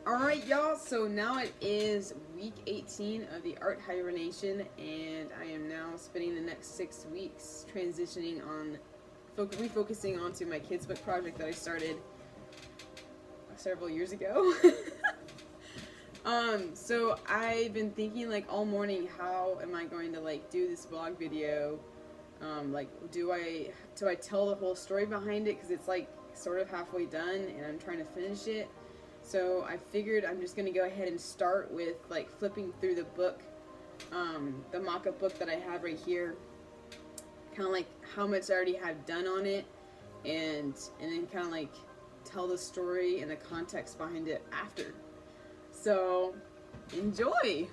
Alright, y'all, so now it is week 18 of the art hibernation, and I am now spending the next 6 weeks transitioning on, refocusing onto my kids' book project that I started several years ago. So I've been thinking like all morning, how am I going to like do this vlog video? Like, do I tell the whole story behind it? Because it's like sort of halfway done and I'm trying to finish it. So I figured I'm just going to go ahead and start with like flipping through the book, the mock-up book that I have right here, kind of like how much I already had done on it, and then kind of like tell the story and the context behind it after. So enjoy!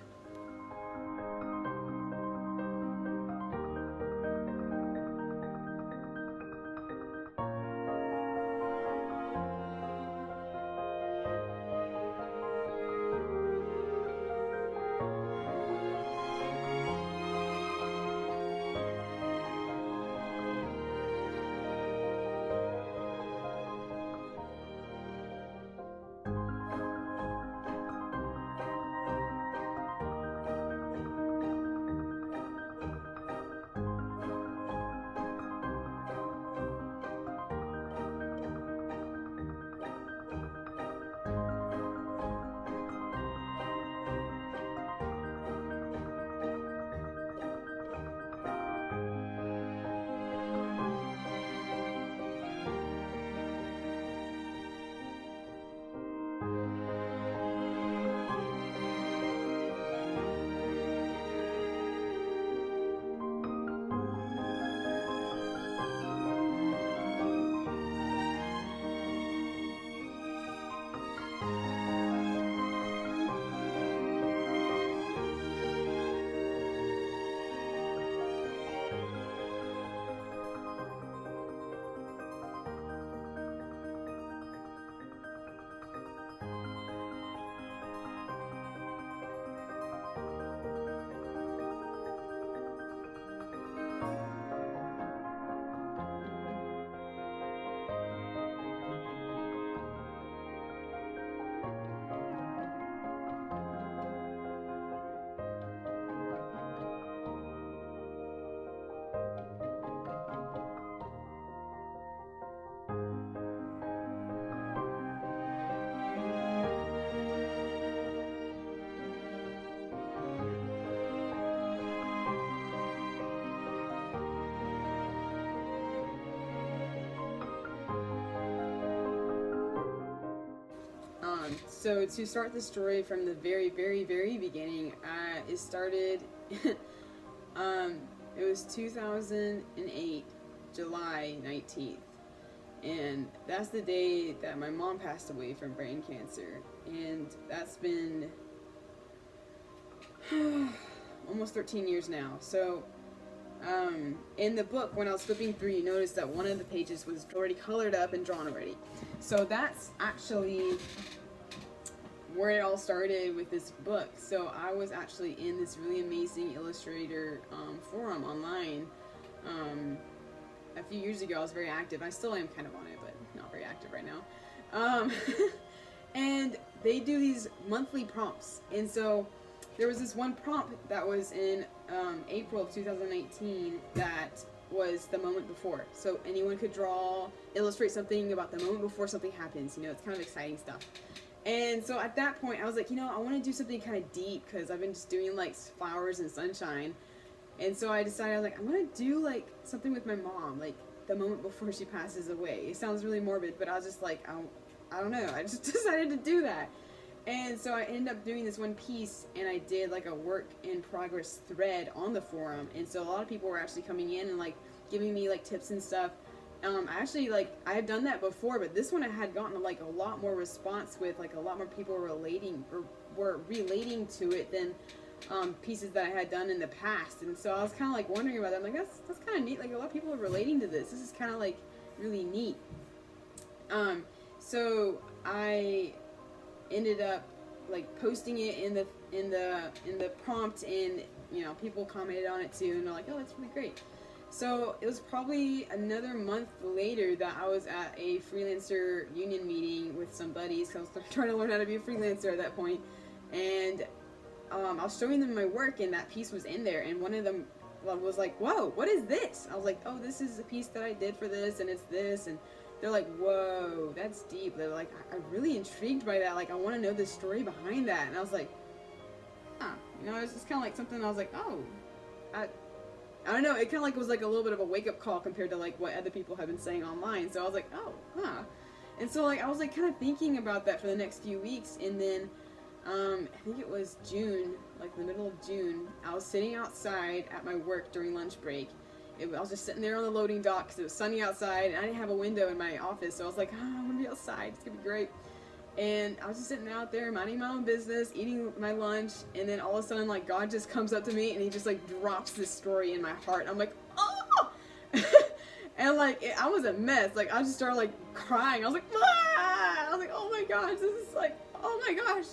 So to start the story from the very, very, very beginning, it started, it was 2008, July 19th. And that's the day that my mom passed away from brain cancer. And that's been almost 13 years now. So in the book, when I was flipping through, you notice that one of the pages was already colored up and drawn already. So that's actually where it all started with this book. So I was actually in this really amazing illustrator forum online. A few years ago I was very active. I still am kind of on it, but not very active right now. And they do these monthly prompts. And so there was this one prompt that was in April of 2019 that was the moment before. So anyone could illustrate something about the moment before something happens. You know, it's kind of exciting stuff. And so at that point, I was like, you know, I want to do something kind of deep because I've been just doing like flowers and sunshine. And so I decided, I was like, I'm going to do like something with my mom, like the moment before she passes away. It sounds really morbid, but I was just like, I don't know. I just decided to do that. And so I ended up doing this one piece, and I did like a work in progress thread on the forum. And so a lot of people were actually coming in and like giving me like tips and stuff. Actually, like, I had done that before, but this one I had gotten like a lot more response with, like a lot more people were relating to it than pieces that I had done in the past. And so I was kind of like wondering about that. I'm like, that's kind of neat. Like, a lot of people are relating to this. This is kind of like really neat. So I ended up like posting it in the prompt, and you know, people commented on it too, and they're like, oh, that's really great. So it was probably another month later that I was at a freelancer union meeting with some buddies. So I was trying to learn how to be a freelancer at that point. And I was showing them my work, and that piece was in there. And one of them was like, "Whoa, what is this?" I was like, "Oh, this is a piece that I did for this, and it's this." And they're like, "Whoa, that's deep." They're like, "I'm really intrigued by that. Like, I want to know the story behind that." And I was like, "Huh." You know, it's just kind of like something I was like, "Oh, I don't know." It kind of like was like a little bit of a wake up call compared to like what other people have been saying online. So I was like, "Oh, huh." And so like I was like kind of thinking about that for the next few weeks, and then I think it was June, like the middle of June. I was sitting outside at my work during lunch break. I was just sitting there on the loading dock because it was sunny outside, and I didn't have a window in my office, so I was like, I want to be outside. It's gonna be great. And I was just sitting out there minding my own business, eating my lunch, and then all of a sudden, like, God just comes up to me and he just like drops this story in my heart. I'm like, oh! And like I was a mess. Like I just started like crying. I was like, ah! I was like, oh my gosh, this is like, oh my gosh,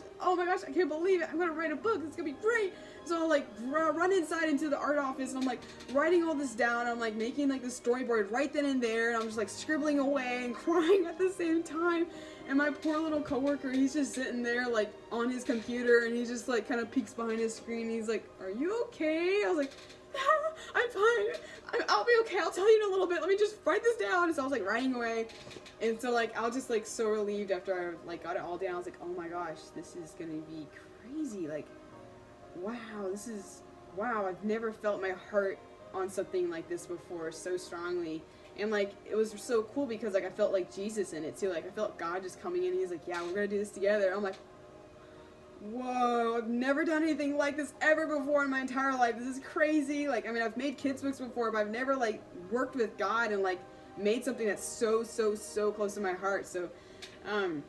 I can't believe it. I'm gonna write a book. It's gonna be great. So I like run inside into the art office, and I'm like writing all this down. I'm like making like the storyboard right then and there, and I'm just like scribbling away and crying at the same time. And my poor little coworker, he's just sitting there like on his computer, and he just like kind of peeks behind his screen. And he's like, "Are you okay?" I was like, "I'm fine. I'll be okay. I'll tell you in a little bit. Let me just write this down." And so I was like writing away, and so like I was just like so relieved after I like got it all down. I was like, "Oh my gosh, this is gonna be crazy! Like, wow. I've never felt my heart on something like this before so strongly." And like it was so cool because like I felt like Jesus in it too. Like I felt God just coming in. And he's like, "Yeah, we're gonna do this together." I'm like, whoa, I've never done anything like this ever before in my entire life. This is crazy. Like, I mean, I've made kids books before, but I've never like worked with God and like made something that's so close to my heart. So I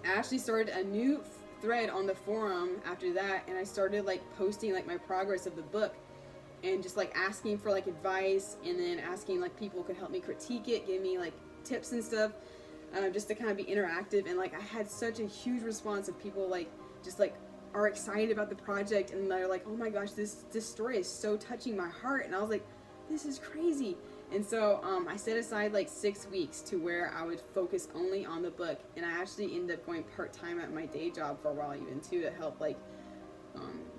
actually started a new thread on the forum after that, and I started like posting like my progress of the book, and just like asking for like advice, and then asking like people could help me critique it, give me like tips and stuff, just to kind of be interactive. And like I had such a huge response of people like just like are excited about the project, and they're like, "Oh my gosh, this story is so touching my heart." And I was like, this is crazy. And so I set aside like 6 weeks to where I would focus only on the book, and I actually ended up going part-time at my day job for a while even too, to help like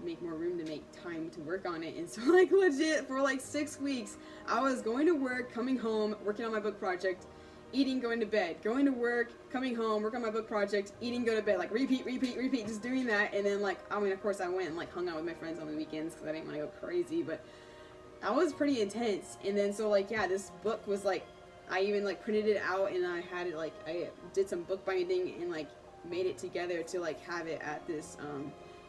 make more room to make time to work on it. And so like legit for like 6 weeks I was going to work, coming home, working on my book project, eating, going to bed, going to work, coming home, work on my book project, eating, go to bed, like repeat, just doing that. And then like, I mean, of course I went and like hung out with my friends on the weekends because I didn't want to go crazy, but I was pretty intense. And then so like, yeah, this book was like, I even like printed it out, and I had it like, I did some bookbinding and like made it together to like have it at this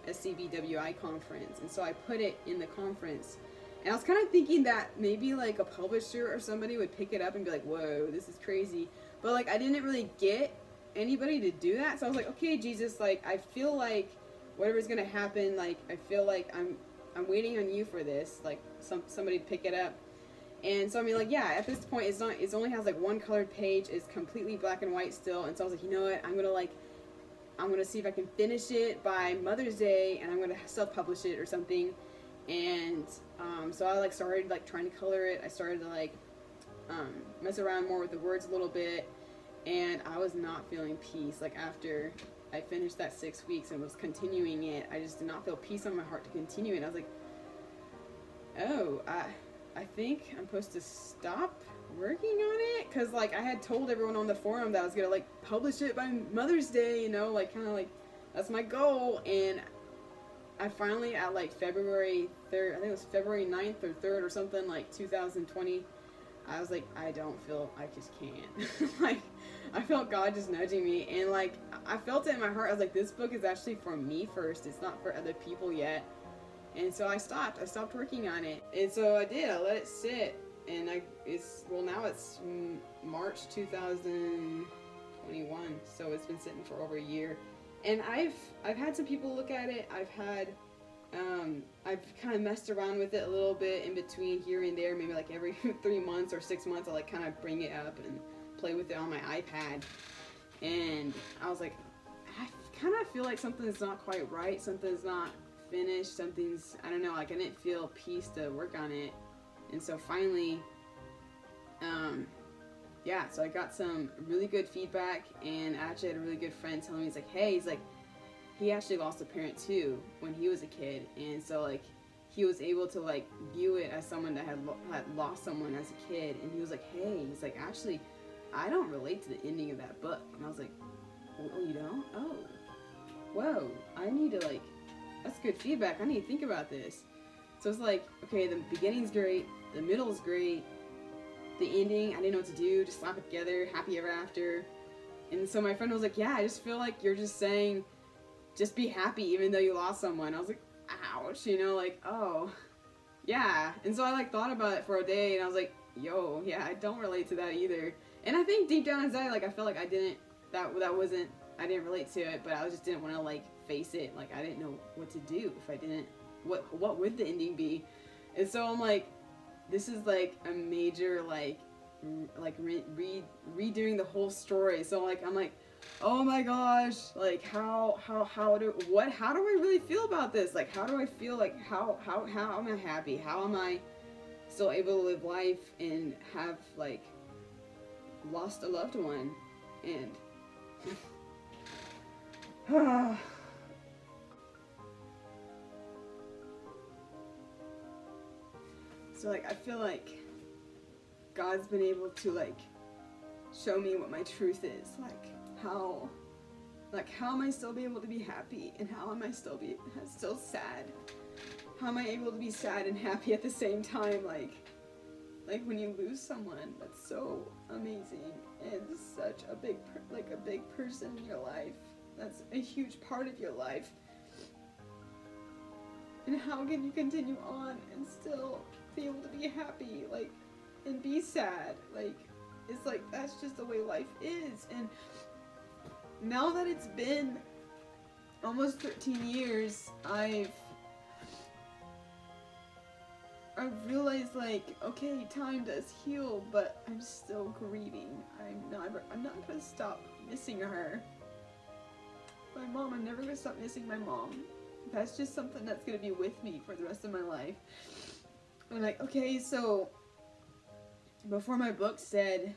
SCBWI conference. And so I put it in the conference, and I was kind of thinking that maybe like a publisher or somebody would pick it up and be like, "Whoa, this is crazy." But like I didn't really get anybody to do that. So I was like, "Okay, Jesus, like I feel like whatever's gonna happen, like I feel like I'm waiting on you for this, like somebody to pick it up." And so I mean, like, yeah, at this point it only has like one colored page. It's completely black and white still. And so I was like, you know what, I'm gonna see if I can finish it by Mother's Day, and I'm gonna self-publish it or something. And so I like started like trying to color it. I started to like mess around more with the words a little bit, and I was not feeling peace. Like after I finished that 6 weeks and was continuing it, I just did not feel peace on my heart to continue it. I was like, oh, I think I'm supposed to stop working on it, because like I had told everyone on the forum that I was gonna like publish it by Mother's Day, you know, like kind of like that's my goal. And I finally at like February 3rd, I think it was February 9th or 3rd or something, like 2020, I was like, I just can't. Like I felt God just nudging me, and like I felt it in my heart. I was like, this book is actually for me first, it's not for other people yet. And so I stopped working on it. And so I did, I let it sit. And now it's March 2021, so it's been sitting for over a year. And I've had some people look at it. I've kind of messed around with it a little bit in between here and there, maybe like every 3 months or 6 months, I'll like kind of bring it up and play with it on my iPad. And I was like, I kind of feel like something's not quite right, something's not finished, I don't know, like I didn't feel peace to work on it. And so finally, yeah, so I got some really good feedback, and I actually had a really good friend telling me, he's like, hey, he's like, he actually lost a parent too when he was a kid, and so like he was able to like view it as someone that had lost someone as a kid, and he was like, hey, he's like, actually, I don't relate to the ending of that book. And I was like, oh, you don't? Oh, whoa, I need to like, that's good feedback, I need to think about this. So it's like, okay, the beginning's great, the middle's great, the ending, I didn't know what to do, just slap it together, happy ever after. And so my friend was like, yeah, I just feel like you're just saying, just be happy even though you lost someone. I was like, ouch, you know, like, oh, yeah. And so I like thought about it for a day, and I was like, yo, yeah, I don't relate to that either. And I think deep down inside, like, I felt like I didn't, I didn't relate to it, but I just didn't want to like face it. Like, I didn't know what to do if I didn't, what would the ending be? And so I'm like, this is like a major like redoing the whole story. So like I'm like, oh my gosh, like how do I really feel about this? Like how do I feel, like how am I happy? How am I still able to live life and have like lost a loved one? And so like I feel like God's been able to like show me what my truth is, like how am I still be able to be happy, and how am I still sad? How am I able to be sad and happy at the same time? Like when you lose someone that's so amazing and such a big person in your life, that's a huge part of your life. And how can you continue on and still be able to be happy, like, and be sad? Like, it's like, that's just the way life is. And now that it's been almost 13 years, I've realized, like, okay, time does heal, but I'm still grieving. I'm not gonna stop missing her. My mom, I'm never gonna stop missing my mom. That's just something that's gonna be with me for the rest of my life. I'm like, okay, so before my book said,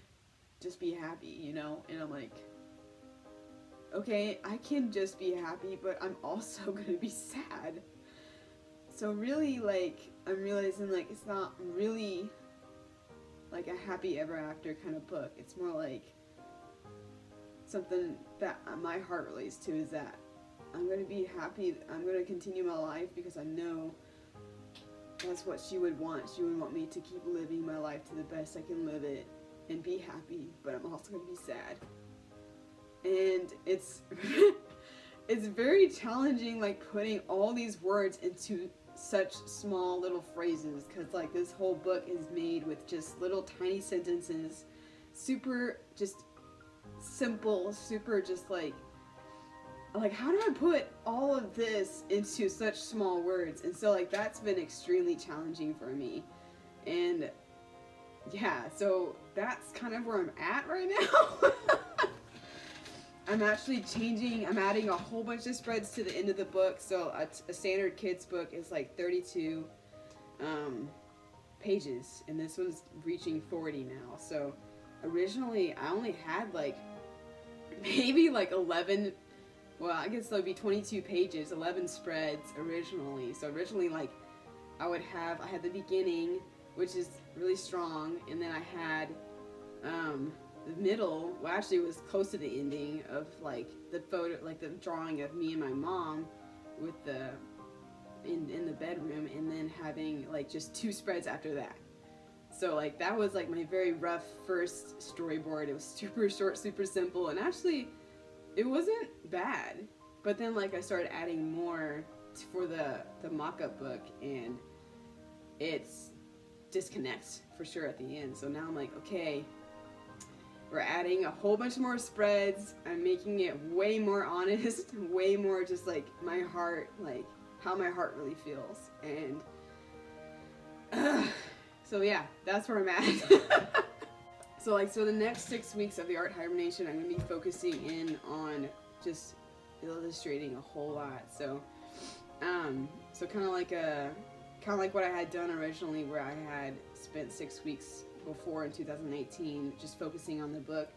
just be happy, you know? And I'm like, okay, I can just be happy, but I'm also gonna be sad. So really, like, I'm realizing, like, it's not really like a happy ever after kind of book. It's more like something that my heart relates to, is that I'm going to be happy, I'm going to continue my life because I know that's what she would want. She would want me to keep living my life to the best I can live it and be happy, but I'm also going to be sad. And it's it's very challenging, like, putting all these words into such small little phrases, because like this whole book is made with just little tiny sentences, super just simple, super just like how do I put all of this into such small words? And so like that's been extremely challenging for me. And yeah, so that's kind of where I'm at right now. I'm actually I'm adding a whole bunch of spreads to the end of the book. So a standard kids book is like 32 pages, and this one's reaching 40 now. So originally I only had like maybe like 11, well, I guess that would be 22 pages, 11 spreads originally. So originally, like, I had the beginning, which is really strong, and then I had the middle, well, actually it was close to the ending of like the photo, like the drawing of me and my mom with in the bedroom, and then having like just 2 spreads after that. So like that was like my very rough first storyboard. It was super short, super simple, and actually it wasn't bad. But then like I started adding more for the mock-up book, and it's disconnects for sure at the end. So now I'm like, okay, we're adding a whole bunch more spreads. I'm making it way more honest, way more just like my heart, like how my heart really feels. And so yeah, that's where I'm at. So the next 6 weeks of the art hibernation, I'm gonna be focusing in on just illustrating a whole lot. So kind of like a kind of like what I had done originally, where I had spent 6 weeks before in 2018 just focusing on the book.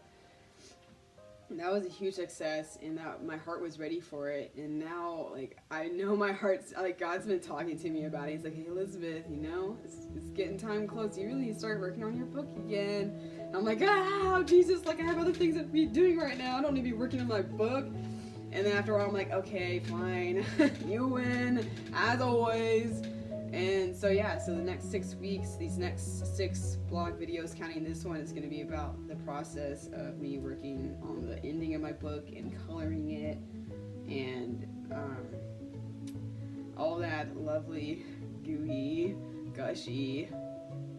And that was a huge success, and that my heart was ready for it. And now, like, I know my heart's, like, God's been talking to me about it. He's like, hey, Elizabeth, you know, it's getting time close. You really need to start working on your book again. And I'm like, Jesus, like, I have other things to be doing right now. I don't need to be working on my book. And then after a while, I'm like, okay, fine. You win, as always. And so, yeah, so the next 6 weeks, these next 6 blog videos, counting this one, is going to be about the process of me working on the ending of my book and coloring it and all that lovely, gooey, gushy,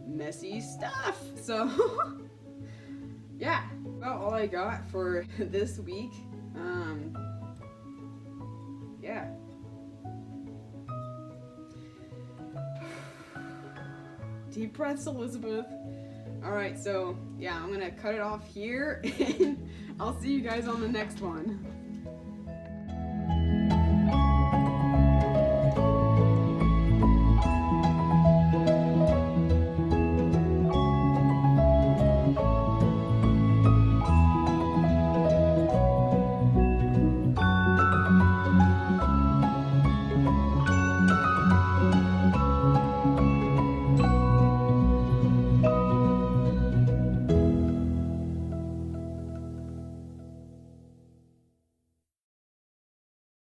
messy stuff. So, yeah, about all I got for this week. Yeah. Deep breaths, Elizabeth. Alright, so yeah, I'm gonna cut it off here, and I'll see you guys on the next one.